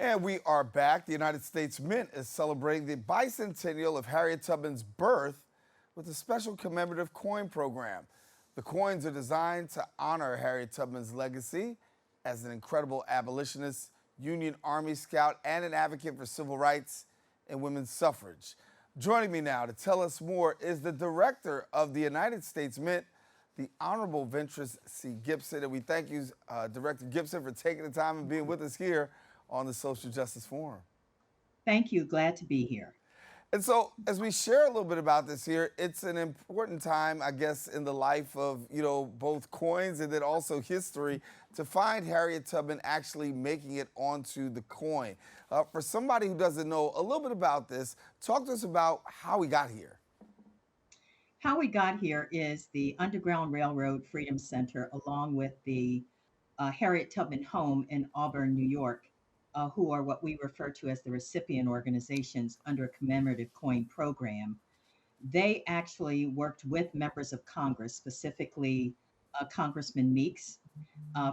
And we are back. The United States Mint is celebrating the bicentennial of Harriet Tubman's birth with a special commemorative coin program. The coins are designed to honor Harriet Tubman's legacy as an incredible abolitionist, Union Army scout, and an advocate for civil rights and women's suffrage. Joining me now to tell us more is the director of the United States Mint, the Honorable Ventris C. Gibson. And we thank you, Director Gibson, for taking the time and being with us here on the Social Justice Forum. Thank you. Glad to be here. And so, as we share a little bit about this here, it's an important time, I guess, in the life of, both coins and then also history to find Harriet Tubman actually making it onto the coin. For somebody who doesn't know a little bit about this, talk to us about how we got here. How we got here is the Underground Railroad Freedom Center, along with the Harriet Tubman Home in Auburn, New York, who are what we refer to as the recipient organizations under a commemorative coin program. They actually worked with members of Congress, specifically Congressman Meeks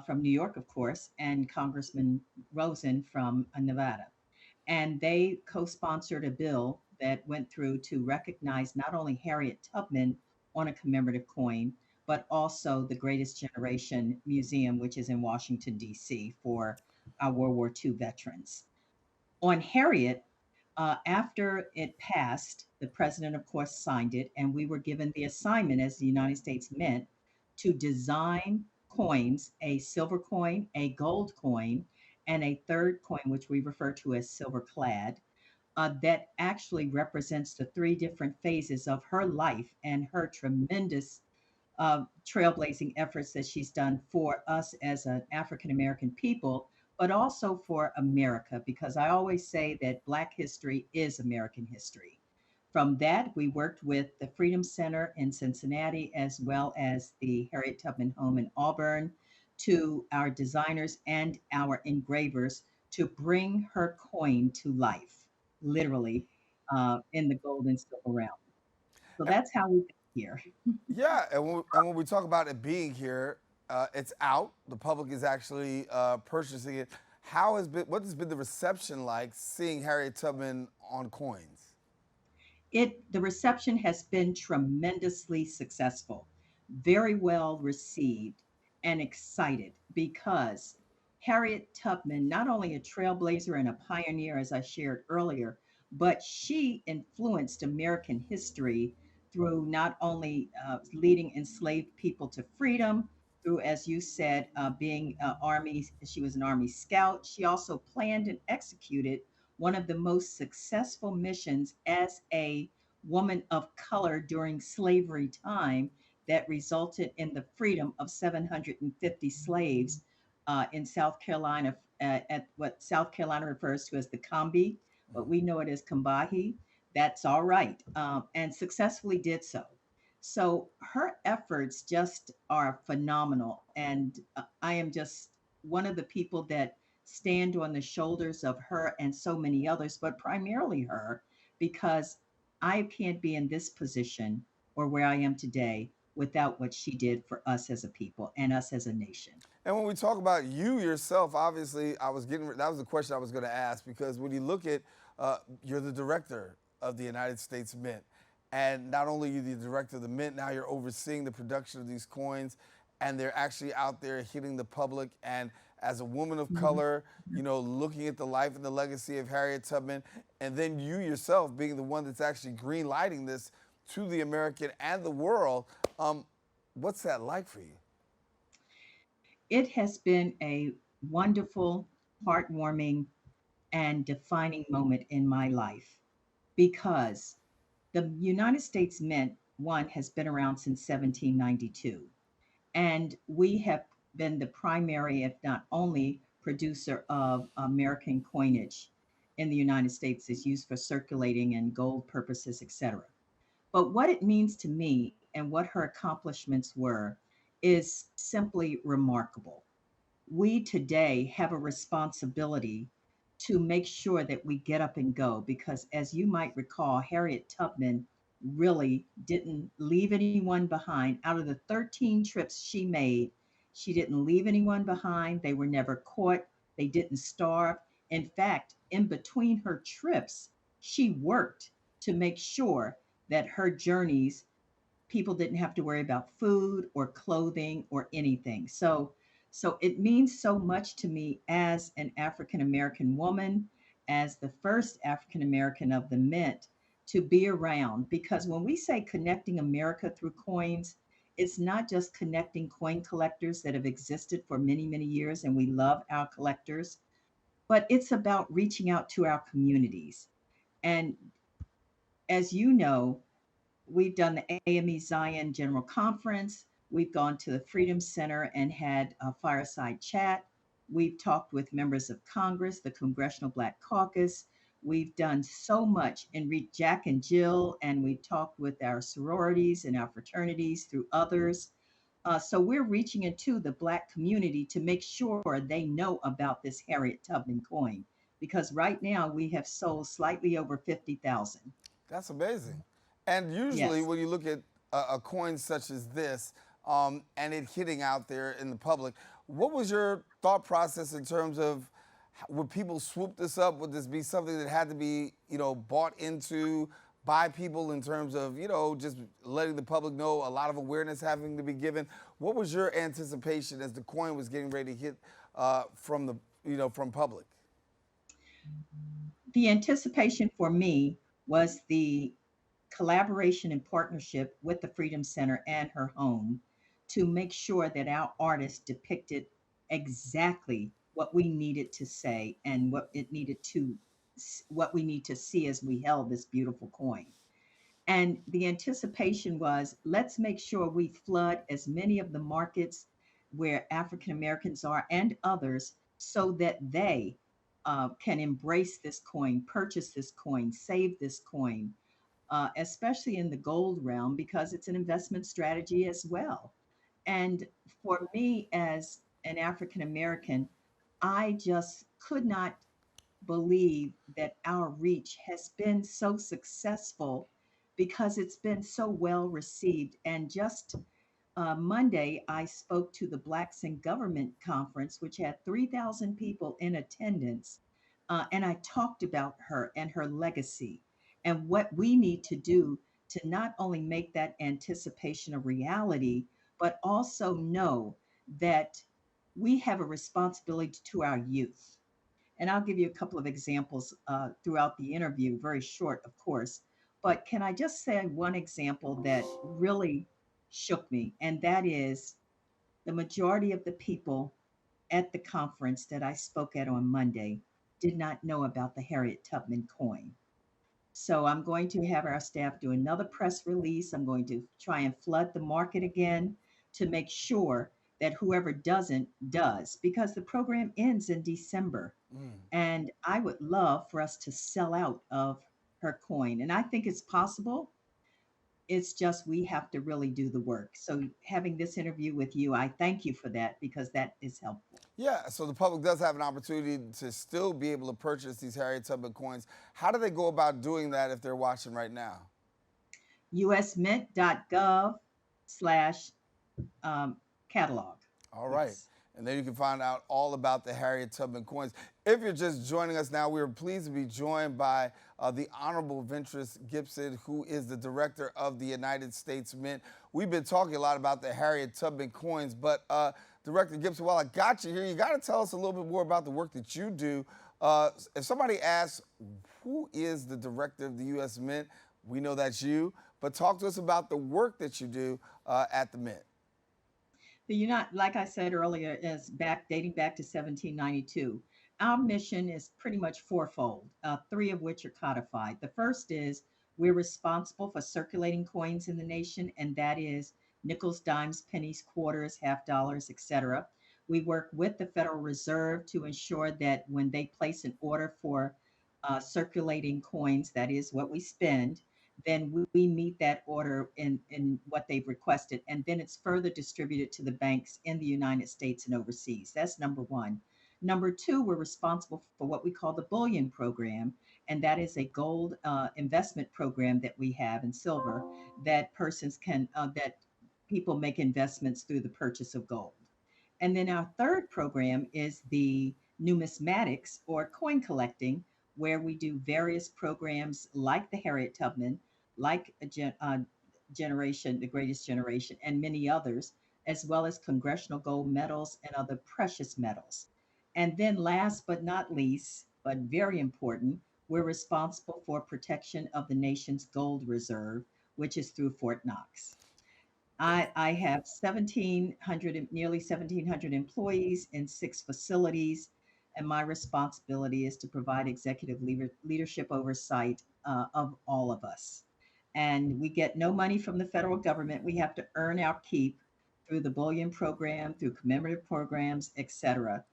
from New York, of course, and Congressman Rosen from Nevada. And they co sponsored a bill that went through to recognize not only Harriet Tubman on a commemorative coin, but also the Greatest Generation Museum, which is in Washington, D.C., for our World War II veterans. On Harriet, after it passed, the president, of course, signed it, and we were given the assignment as the United States Mint to design coins, a silver coin, a gold coin, and a third coin, which we refer to as silver clad, that actually represents the three different phases of her life and her tremendous trailblazing efforts that she's done for us as an African American people, but also for America, because I always say that Black history is American history. From that, we worked with the Freedom Center in Cincinnati, as well as the Harriet Tubman Home in Auburn, to our designers and our engravers to bring her coin to life, literally, in the gold and silver realm. So that's how we got here. Yeah, and when we talk about it being here, it's out. The public is actually purchasing it. What has been the reception like seeing Harriet Tubman on coins? The reception has been tremendously successful, very well received, and excited because Harriet Tubman, not only a trailblazer and a pioneer, as I shared earlier, but she influenced American history through not only leading enslaved people to freedom, through, as you said, being Army, she was an Army scout. She also planned and executed one of the most successful missions as a woman of color during slavery time that resulted in the freedom of 750 slaves in South Carolina, at what South Carolina refers to as the Combee, but we know it as Combahee. That's all right, and successfully did so. So her efforts just are phenomenal. And I am just one of the people that stand on the shoulders of her and so many others, but primarily her, because I can't be in this position or where I am today without what she did for us as a people and us as a nation. And when we talk about you yourself, obviously, that was the question I was going to ask because when you look at, you're the director of the United States Mint, and not only are you the director of the Mint, now you're overseeing the production of these coins, and they're actually out there hitting the public. And as a woman of Mhm. color, looking at the life and the legacy of Harriet Tubman, and then you yourself being the one that's actually green lighting this to the American and the world. What's that like for you? It has been a wonderful, heartwarming, and defining moment in my life because the United States Mint, one, has been around since 1792. And we have been the primary, if not only, producer of American coinage in the United States is used for circulating and gold purposes, etc. But what it means to me and what her accomplishments were is simply remarkable. We today have a responsibility to make sure that we get up and go because, as you might recall, Harriet Tubman really didn't leave anyone behind. Out of the 13 trips she made, she didn't leave anyone behind. They were never caught, they didn't starve. In fact, in between her trips, she worked to make sure that her journeys, people didn't have to worry about food or clothing or anything. So it means so much to me as an African American woman, as the first African American of the Mint, to be around, because when we say connecting America through coins, it's not just connecting coin collectors that have existed for many, many years, and we love our collectors, but it's about reaching out to our communities. And as you know, we've done the AME Zion General Conference. We've gone to the Freedom Center and had a fireside chat. We've talked with members of Congress, the Congressional Black Caucus. We've done so much and read Jack and Jill, and we've talked with our sororities and our fraternities through others. So we're reaching into the Black community to make sure they know about this Harriet Tubman coin, because right now we have sold slightly over 50,000. That's amazing. And usually, Yes. when you look at a coin such as this and it hitting out there in the public, what was your thought process in terms of would people swoop this up? Would this be something that had to be, bought into by people in terms of, just letting the public know, a lot of awareness having to be given? What was your anticipation as the coin was getting ready to hit from the, from public? The anticipation for me was the collaboration and partnership with the Freedom Center and her home to make sure that our artist depicted exactly what we needed to say and what we need to see as we held this beautiful coin. And the anticipation was, let's make sure we flood as many of the markets where African Americans are and others so that they can embrace this coin, purchase this coin, save this coin, especially in the gold realm, because it's an investment strategy as well. And for me, as an African American, I just could not believe that our reach has been so successful because it's been so well received. And just Monday, I spoke to the Blacks in Government Conference, which had 3,000 people in attendance. And I talked about her and her legacy and what we need to do to not only make that anticipation a reality, but also know that we have a responsibility to our youth. And I'll give you a couple of examples throughout the interview, very short, of course. But can I just say one example that really shook me? And that is the majority of the people at the conference that I spoke at on Monday did not know about the Harriet Tubman coin. So I'm going to have our staff do another press release. I'm going to try and flood the market again to make sure that whoever doesn't does, because the program ends in December. Mm. And I would love for us to sell out of her coin. And I think it's possible. It's just we have to really do the work. So having this interview with you, I thank you for that because that is helpful. Yeah, so the public does have an opportunity to still be able to purchase these Harriet Tubman coins. How do they go about doing that if they're watching right now? usmint.gov slash catalog. All right. Yes. And there you can find out all about the Harriet Tubman coins. If you're just joining us now, we are pleased to be joined by the Honorable Ventris Gibson, who is the director of the United States Mint. We've been talking a lot about the Harriet Tubman coins, but Director Gibson, while I got you here, you got to tell us a little bit more about the work that you do. If somebody asks, who is the director of the U.S. Mint? We know that's you, but talk to us about the work that you do at the Mint. The United, like I said earlier, is dating back to 1792. Our mission is pretty much fourfold, three of which are codified. The first is we're responsible for circulating coins in the nation, and that is nickels, dimes, pennies, quarters, half dollars, etc. We work with the Federal Reserve to ensure that when they place an order for circulating coins, that is what we spend, then we meet that order in what they've requested. And then it's further distributed to the banks in the United States and overseas. That's number one. Number two, we're responsible for what we call the bullion program. And that is a gold investment program that we have in silver that that people make investments through the purchase of gold. And then our third program is the numismatics or coin collecting, where we do various programs like the Harriet Tubman, like Generation, the Greatest Generation, and many others, as well as congressional gold medals and other precious metals. And then, last but not least, but very important, we're responsible for protection of the nation's gold reserve, which is through Fort Knox. I have 1,700, nearly 1,700 employees in 6 facilities, and my responsibility is to provide executive leadership oversight of all of us. And we get no money from the federal government. We have to earn our keep through the bullion program, through commemorative programs, et cetera,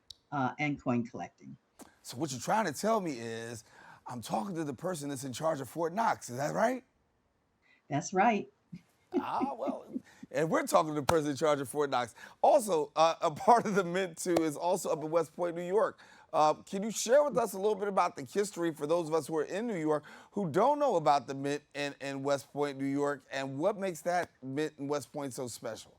and coin collecting. So what you're trying to tell me is I'm talking to the person that's in charge of Fort Knox. Is that right? That's right. Well, and we're talking to the person in charge of Fort Knox. Also, a part of the Mint, too, is also up in West Point, New York. Can you share with us a little bit about the history for those of us who are in New York who don't know about the Mint in West Point, New York, and what makes that Mint in West Point so special?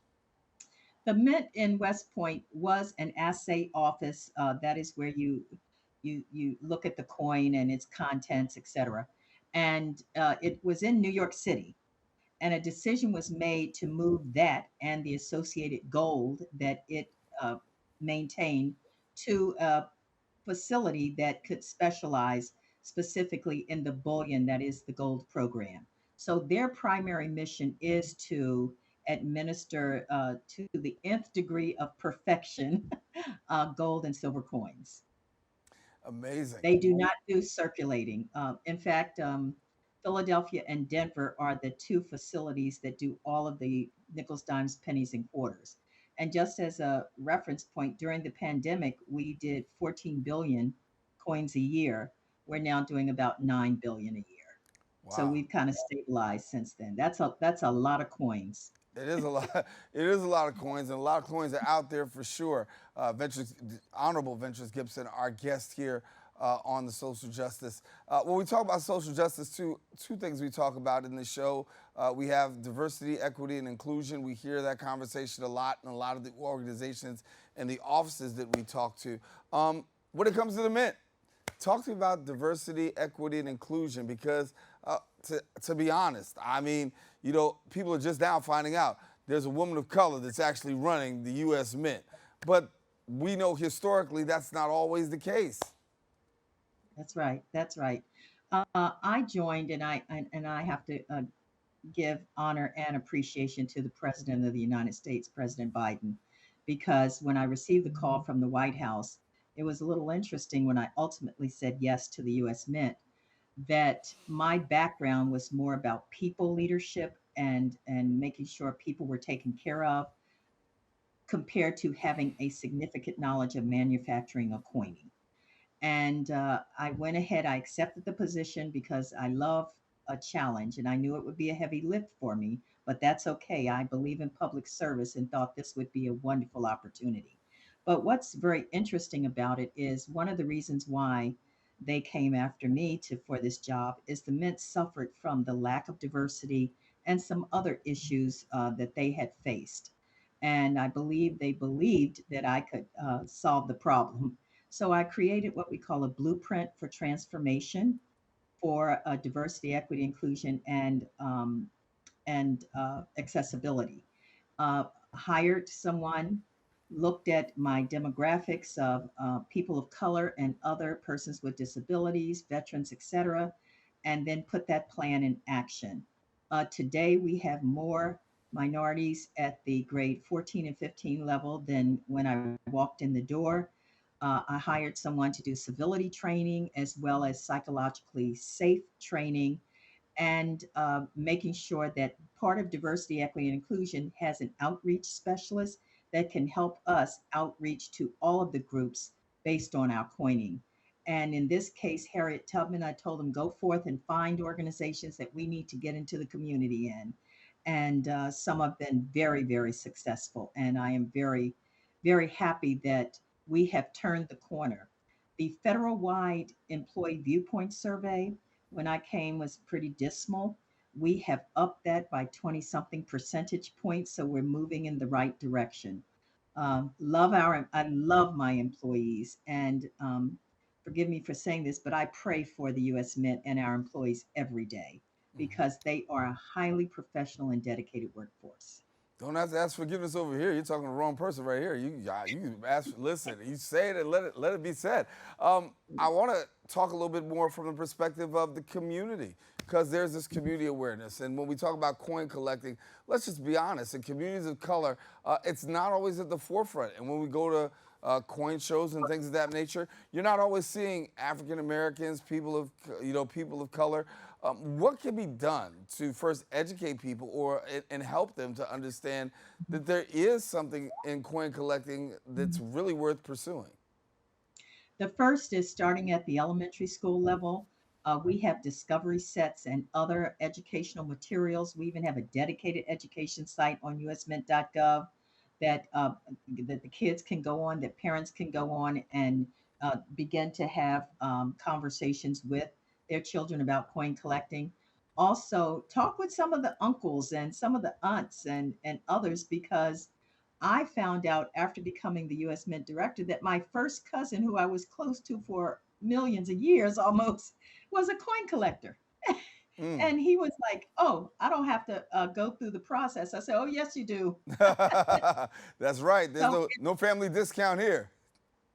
The Mint in West Point was an assay office. That is where you look at the coin and its contents, etc. And it was in New York City, and a decision was made to move that and the associated gold that it uh, maintained to a facility that could specialize specifically in the bullion that is the gold program. So their primary mission is to administer to the nth degree of perfection gold and silver coins. Amazing. They do not do circulating. In fact, Philadelphia and Denver are the two facilities that do all of the nickels, dimes, pennies, and quarters. And just as a reference point, during the pandemic, we did 14 billion coins a year. We're now doing about 9 billion a year. So Wow. we've kind of stabilized since then. That's a lot of coins. It is a lot. It is a lot of coins, and a lot of coins are out there for sure. Honorable Ventris Gibson, our guest here on the social justice. When we talk about social justice, two things we talk about in this show. We have diversity, equity, and inclusion. We hear that conversation a lot in a lot of the organizations and the offices that we talk to. When it comes to the Mint, talk to me about diversity, equity, and inclusion because, to be honest, I mean, people are just now finding out there's a woman of color that's actually running the U.S. Mint. But we know historically that's not always the case. That's right. That's right. I joined, and I have to give honor and appreciation to the President of the United States, President Biden, because when I received the call from the White House, it was a little interesting when I ultimately said yes to the U.S. Mint that my background was more about people leadership and making sure people were taken care of compared to having a significant knowledge of manufacturing or coining. And I went ahead, I accepted the position because I love a challenge and I knew it would be a heavy lift for me, but that's okay. I believe in public service and thought this would be a wonderful opportunity. But what's very interesting about it is one of the reasons why they came after me for this job is the Mint suffered from the lack of diversity and some other issues that they had faced. And I believe they believed that I could solve the problem. So I created what we call a blueprint for transformation for diversity, equity, inclusion, and accessibility. Hired someone, looked at my demographics of people of color and other persons with disabilities, veterans, etc., and then put that plan in action. Today, we have more minorities at the grade 14 and 15 level than when I walked in the door. I hired someone to do civility training as well as psychologically safe training and making sure that part of diversity, equity, and inclusion has an outreach specialist that can help us outreach to all of the groups based on our coining. And in this case, Harriet Tubman, I told them go forth and find organizations that we need to get into the community in. And some have been very, very successful. And I am very, very happy that we have turned the corner. The federal wide employee viewpoint survey when I came was pretty dismal. We have upped that by 20 something percentage points, so we're moving in the right direction. I love my employees, and forgive me for saying this, but I pray for the U.S. Mint and our employees every day because they are a highly professional and dedicated workforce. Don't have to ask forgiveness over here. You're talking to the wrong person right here. You ask. Listen, you say it and let it be said. I want to talk a little bit more from the perspective of the community because there's this community awareness, and when we talk about coin collecting, let's just be honest. In communities of color, it's not always at the forefront. And when we go to coin shows and things of that nature, you're not always seeing African Americans, people of color. What can be done to first educate people and help them to understand that there is something in coin collecting that's really worth pursuing? The first is starting at the elementary school level. We have discovery sets and other educational materials. We even have a dedicated education site on usmint.gov that the kids can go on, that parents can go on and begin to have conversations with their children about coin collecting. Also, talk with some of the uncles and some of the aunts and others because I found out after becoming the U.S. Mint director that my first cousin, who I was close to for millions of years almost, was a coin collector. Mm. And he was like, "Oh, I don't have to go through the process." I said, "Oh, yes, you do." That's right. There's So no family discount here.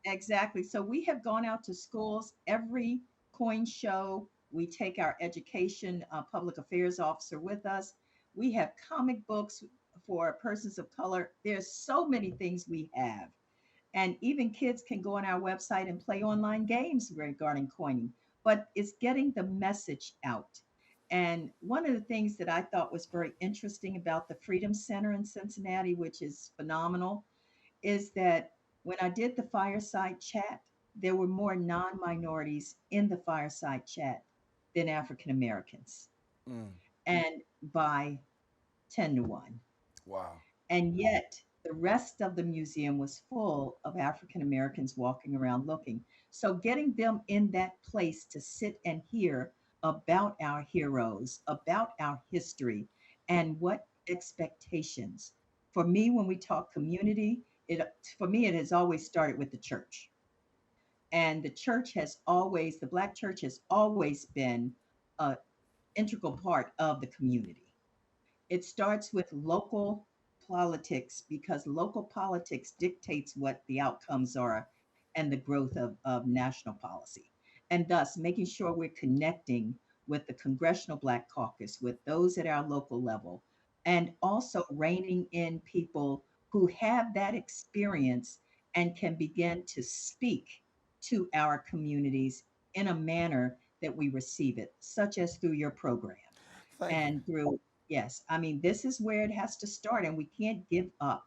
exactly. So we have gone out to schools every coin show. We take our education public affairs officer with us. We have comic books for persons of color. There's so many things we have. And even kids can go on our website and play online games regarding coining, but it's getting the message out. And one of the things that I thought was very interesting about the Freedom Center in Cincinnati, which is phenomenal, is that when I did the fireside chat, there were more non minorities in the fireside chat than African Americans, Mm. and by 10 to 1. Wow. And yet, the rest of the museum was full of African Americans walking around looking. So, getting them in that place to sit and hear about our heroes, about our history, and what expectations. For me, when we talk community, it for me it has always started with the church, and the Black church has always been an integral part of the community. It starts with local politics because local politics dictates what the outcomes are and the growth of national policy. And thus, making sure we're connecting with the Congressional Black Caucus, with those at our local level, and also reining in people who have that experience and can begin to speak to our communities in a manner that we receive it, such as through your program Thank you. and through yes, I mean, this is where it has to start, and we can't give up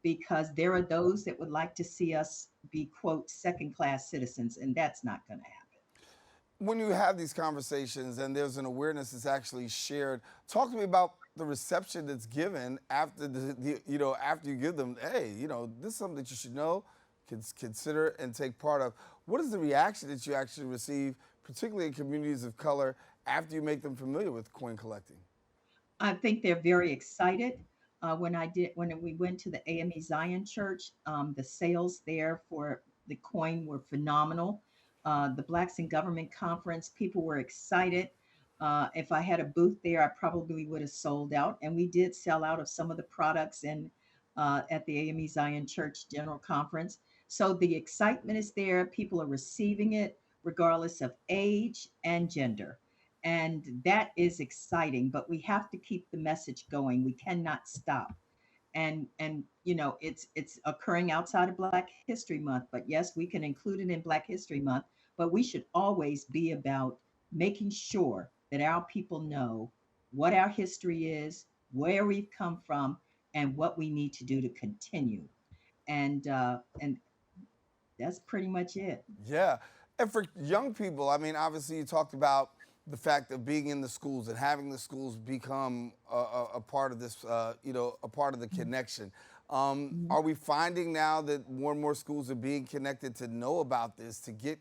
because there are those that would like to see us be, quote, second class citizens, and that's not going to happen. When you have these conversations and there's an awareness that's actually shared, talk to me about the reception that's given after after you give them, hey, this is something that you should know, consider and take part of. What is the reaction that you actually receive, particularly in communities of color, after you make them familiar with coin collecting? I think they're very excited. When we went to the AME Zion Church, the sales there for the coin were phenomenal. The Blacks in Government Conference, people were excited. If I had a booth there, I probably would have sold out, and we did sell out of some of the products in at the AME Zion Church General Conference. So the excitement is there. People are receiving it regardless of age and gender, and that is exciting, but we have to keep the message going. We cannot stop. And it's occurring outside of Black History Month, but yes, we can include it in Black History Month, but we should always be about making sure that our people know what our history is, where we've come from, and what we need to do to continue. And that's pretty much it. Yeah. And for young people, I mean, obviously you talked about the fact of being in the schools and having the schools become a part of this, a part of the connection. Mhm. Are we finding now that more and more schools are being connected to know about this, to get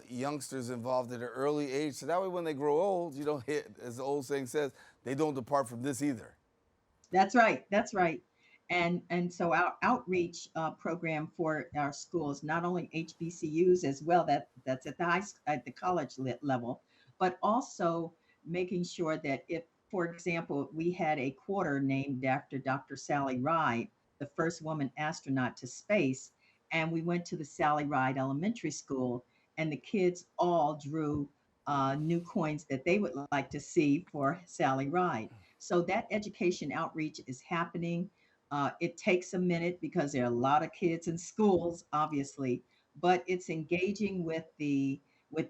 youngsters involved at an early age, so that way when they grow old, you don't hit, as the old saying says, they don't depart from this either. That's right. That's right. And so our outreach program for our schools, not only HBCUs as well, that's at the at the college level, but also making sure that if, for example, we had a quarter named after Dr. Sally Ride, the first woman astronaut to space, and we went to the Sally Ride Elementary School, and the kids all drew new coins that they would like to see for Sally Ride. So that education outreach is happening. It takes a minute because there are a lot of kids in schools, obviously, but it's engaging with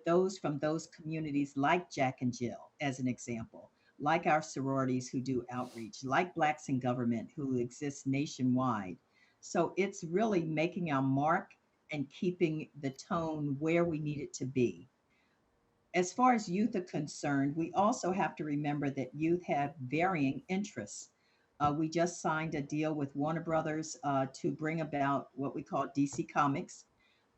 those from those communities like Jack and Jill, as an example, like our sororities who do outreach, like Blacks in Government who exists nationwide. So it's really making our mark and keeping the tone where we need it to be. As far as youth are concerned, we also have to remember that youth have varying interests. We just signed a deal with Warner Brothers to bring about what we call DC Comics,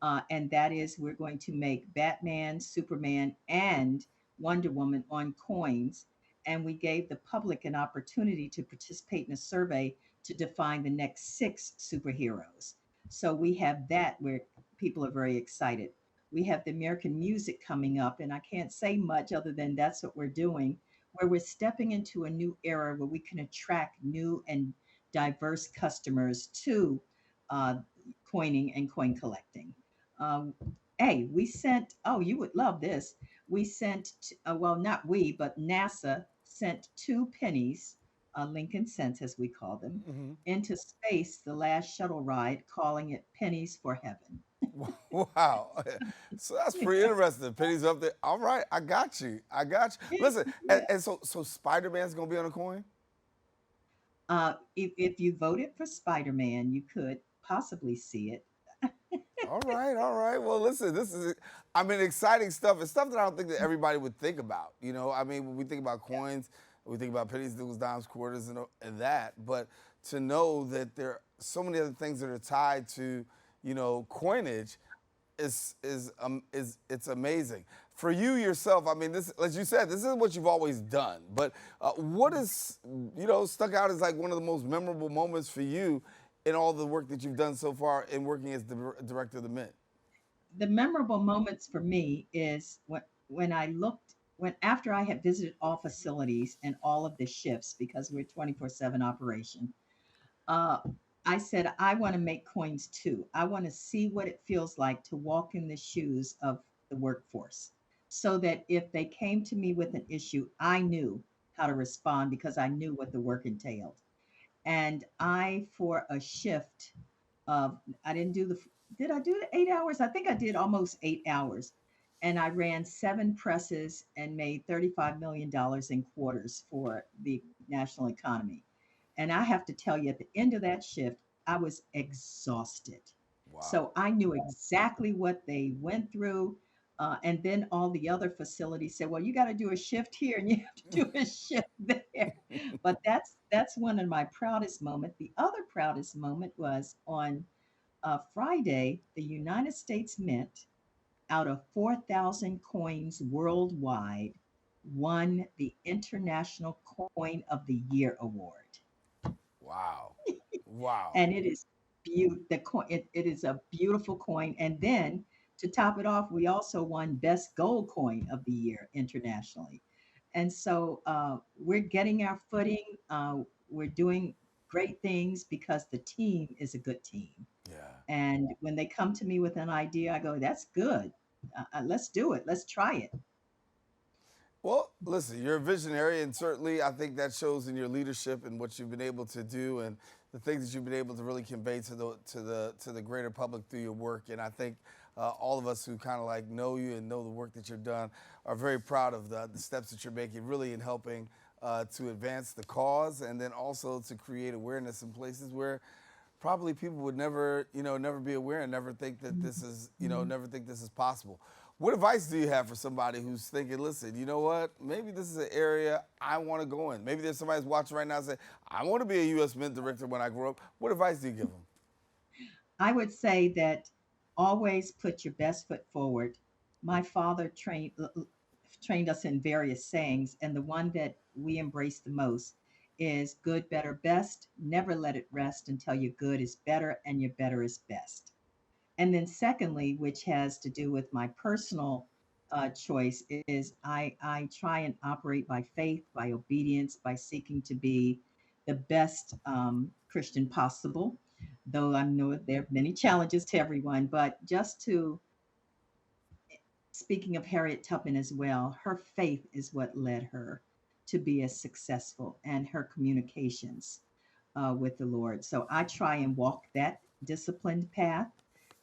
and that is we're going to make Batman, Superman, and Wonder Woman on coins. And we gave the public an opportunity to participate in a survey to define the next six superheroes. So we have that where people are very excited. We have the American music coming up, and I can't say much other than that's what we're doing, where we're stepping into a new era where we can attract new and diverse customers to uh, coining and coin collecting. Um, hey, we sent, oh, you would love this. We sent, well, not we, but NASA sent two pennies, Lincoln cents as we call them, Hmm. into space the last shuttle ride, calling it Pennies for Heaven. Wow. So that's pretty interesting. Penny's up there. All right, I got you. I got you. Yeah, Listen, yeah. and so Spider-Man's gonna be on a coin? If you voted for Spider Man, you could possibly see it. All right, all right. Well, listen, this is, I mean, exciting stuff. It's stuff that I don't think that everybody would think about. You know, I mean, when we think about coins, we think about pennies, nickels, dimes, quarters, and that. But to know that there are so many other things that are tied to, coinage is it's amazing. For you yourself, I mean, this, as you said, this is what you've always done. But what is, stuck out as like one of the most memorable moments for you in all the work that you've done so far in working as the director of the Mint? The memorable moments for me is when I looked when after I had visited all facilities and all of the shifts because we're 24/7 operation. Uh, I said I want to make coins too. I want to see what it feels like to walk in the shoes of the workforce, so that if they came to me with an issue, I knew how to respond because I knew what the work entailed. And I, for a shift I didn't do did I do the 8 hours? I think I did almost 8 hours. And I ran seven presses and made $35 million in quarters for the national economy. And I have to tell you, at the end of that shift, I was exhausted. Wow. So I knew exactly what they went through. And then all the other facilities said, "Well, you got to do a shift here and you have to do a shift there." But that's one of my proudest moments. The other proudest moment was on Friday. The United States Mint, out of 4,000 coins worldwide, won the International Coin of the Year award. Wow. Wow. And it is it is a beautiful coin. And then to top it off, we also won Best Gold Coin of the Year internationally. And so we're getting our footing. We're doing great things because the team is a good team. Yeah. And when they come to me with an idea, I go, "That's good. Let's do it. Let's try it." Well, listen, you're a visionary, and certainly I think that shows in your leadership and what you've been able to do, and the things that you've been able to really convey to the greater public through your work. And I think all of us who kind of like know you and know the work that you've done are very proud of the steps that you're making, really in helping to advance the cause, and then also to create awareness in places where probably people would never, never be aware and never think that this is, never think this is possible. What advice do you have for somebody who's thinking, listen, you know what? Maybe this is an area I want to go in. Maybe there's somebody who's watching right now and say, I want to be a U.S. Mint director when I grow up. What advice do you give them? I would say that always put your best foot forward. My father trained us in various sayings, and the one that we embrace the most is good, better, best. Never let it rest until your good is better and your better is best. And then, secondly, which has to do with my personal choice, is I try and operate by faith, by obedience, by seeking to be the best Christian possible. Though I know there are many challenges to everyone, but just to speaking of Harriet Tubman as well, her faith is what led her to be as successful and her communications with the Lord. So I try and walk that disciplined path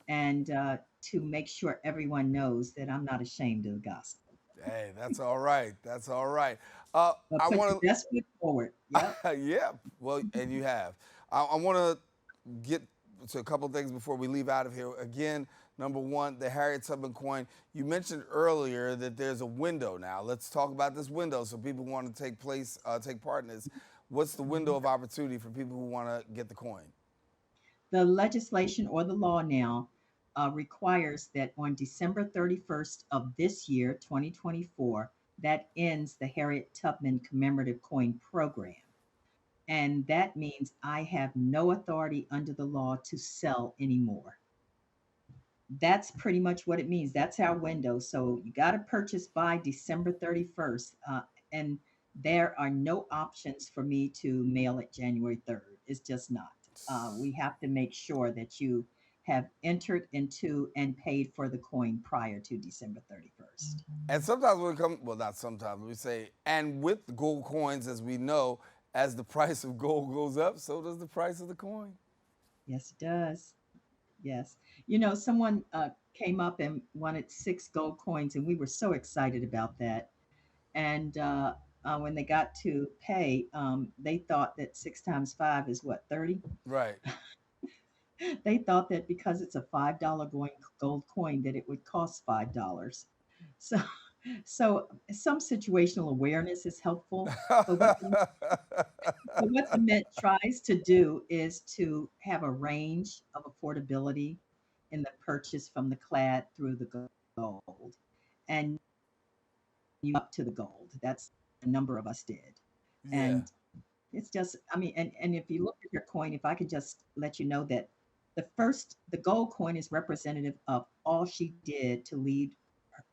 and to make sure everyone knows that I'm not ashamed of the gospel. Hey, that's all right. That's all right. But I put your want best foot forward. Yep. to, yeah, well, and you have. I want to get to a couple things before we leave out of here. Again, number one, the Harriet Tubman coin. You mentioned earlier that there's a window now. Let's talk about this window so people who want to take part in this. What's the window Mhm. of opportunity for people who want to get the coin? The legislation or the law now requires that on December 31st of this year, 2024, that ends the Harriet Tubman commemorative coin program. And that means I have no authority under the law to sell anymore. That's pretty much what it means. That's our window. So you got to purchase by December 31st. And there are no options for me to mail it January 3rd. It's just not. We have to make sure that you have entered into and paid for the coin prior to December 31st. And sometimes when it comes, well, not sometimes, we say, and with gold coins, as we know, as the price of gold goes up, so does the price of the coin. Yes, it does. Yes. Someone came up and wanted 6 gold coins, and we were so excited about that. And when they got to pay, they thought that 6 times 5 is what, 30? Right. They thought that because it's a $5 gold coin that it would cost $5. So, so some situational awareness is helpful. But what the Met tries to do is to have a range of affordability in the purchase from the clad through the gold, and you up to the gold. That's a number of us did. Yeah. And it's just, I mean, and if you look at your coin, if I could just let you know that the gold coin is representative of all she did to lead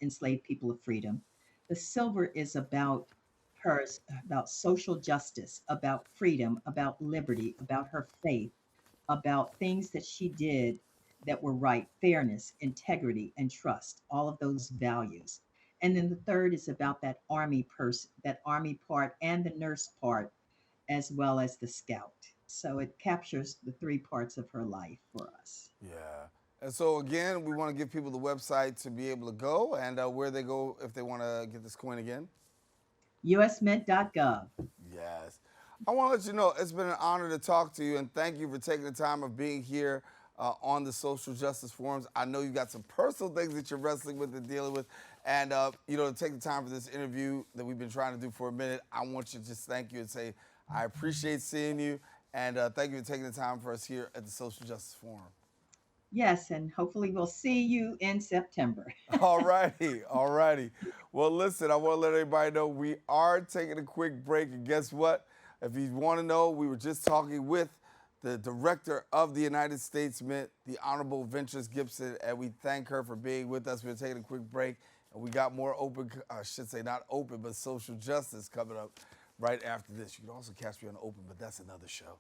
enslaved people of freedom. The silver is about her, about social justice, about freedom, about liberty, about her faith, about things that she did that were right, fairness, integrity, and trust, all of those values. And then the third is about that army part and the nurse part, as well as the scout. So it captures the three parts of her life for us. Yeah. And so again, we want to give people the website to be able to go and where they go if they want to get this coin again. usmint.gov. Yes. I want to let you know it's been an honor to talk to you, and thank you for taking the time of being here on the social justice forums. I know you've got some personal things that you're wrestling with and dealing with, and to take the time for this interview that we've been trying to do for a minute. I want you to just thank you and say I appreciate seeing you, and thank you for taking the time for us here at the Social Justice Forum. Yes, and hopefully we'll see you in September. All righty, all righty. Well, listen, I want to let everybody know we are taking a quick break, and guess what? If you want to know, we were just talking with the director of the United States Mint, the Honorable Ventris Gibson, and we thank her for being with us. We're taking a quick break, and we got more open, I should say not open, but social justice coming up right after this. You can also catch me on Open, but that's another show.